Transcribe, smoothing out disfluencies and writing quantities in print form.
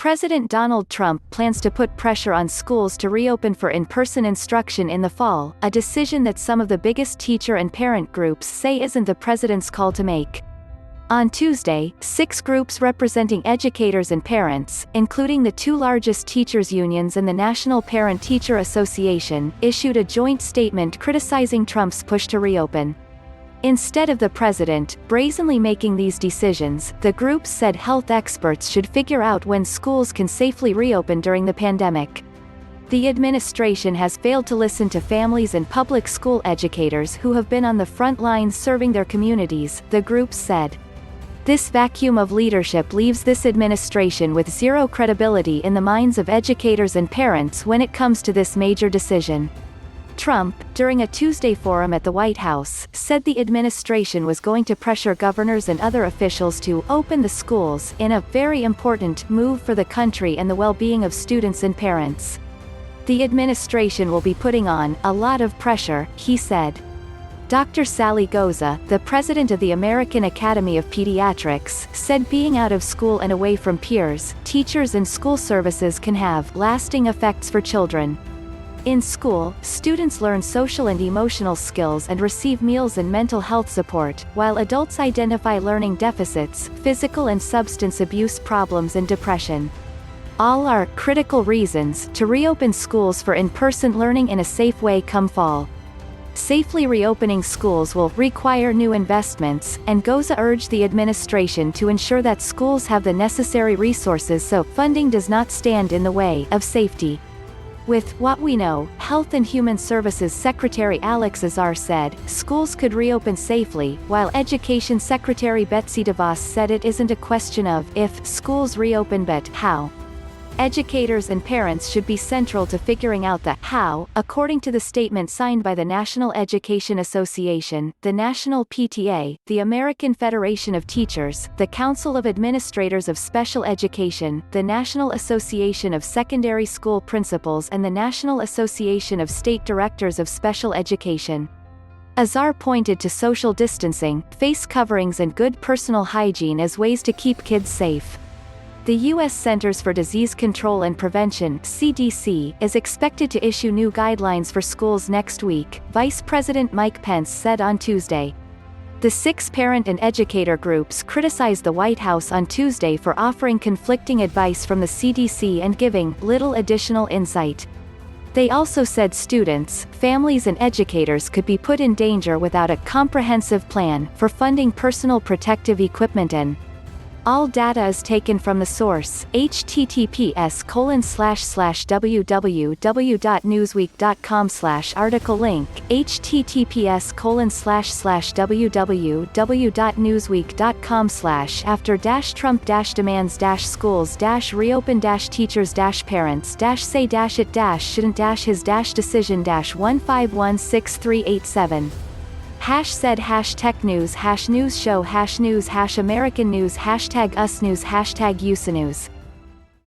President Donald Trump plans to put pressure on schools to reopen for in-person instruction in the fall, a decision that some of the biggest teacher and parent groups say isn't the president's call to make. On Tuesday, 6 groups representing educators and parents, including the 2 largest teachers' unions and the National Parent-Teacher Association, issued a joint statement criticizing Trump's push to reopen. Instead of the president brazenly making these decisions, the groups said health experts should figure out when schools can safely reopen during the pandemic. The administration has failed to listen to families and public school educators who have been on the front lines serving their communities, the groups said. This vacuum of leadership leaves this administration with zero credibility in the minds of educators and parents when it comes to this major decision. Trump, during a Tuesday forum at the White House, said the administration was going to pressure governors and other officials to open the schools in a very important move for the country and the well-being of students and parents. The administration will be putting on a lot of pressure, he said. Dr. Sally Goza, the president of the American Academy of Pediatrics, said being out of school and away from peers, teachers and school services can have lasting effects for children. In school, students learn social and emotional skills and receive meals and mental health support, while adults identify learning deficits, physical and substance abuse problems and depression. All are critical reasons to reopen schools for in-person learning in a safe way come fall. Safely reopening schools will require new investments, and Goza urged the administration to ensure that schools have the necessary resources so funding does not stand in the way of safety. With what we know, Health and Human Services Secretary Alex Azar said, schools could reopen safely, while Education Secretary Betsy DeVos said it isn't a question of if schools reopen but how. Educators and parents should be central to figuring out the how, according to the statement signed by the National Education Association, the National PTA, the American Federation of Teachers, the Council of Administrators of Special Education, the National Association of Secondary School Principals and the National Association of State Directors of Special Education. Azar pointed to social distancing, face coverings and good personal hygiene as ways to keep kids safe. The U.S. Centers for Disease Control and Prevention (CDC) is expected to issue new guidelines for schools next week, Vice President Mike Pence said on Tuesday. The 6 parent and educator groups criticized the White House on Tuesday for offering conflicting advice from the CDC and giving little additional insight. They also said students, families and educators could be put in danger without a comprehensive plan for funding personal protective equipment and all data is taken from the source, https://www.newsweek.com/article link, https://www.newsweek.com/ after-trump-demands-schools-reopen-teachers-parents-say-it-decision-1516387. #said #technews #news show #news #American news #us news #USanews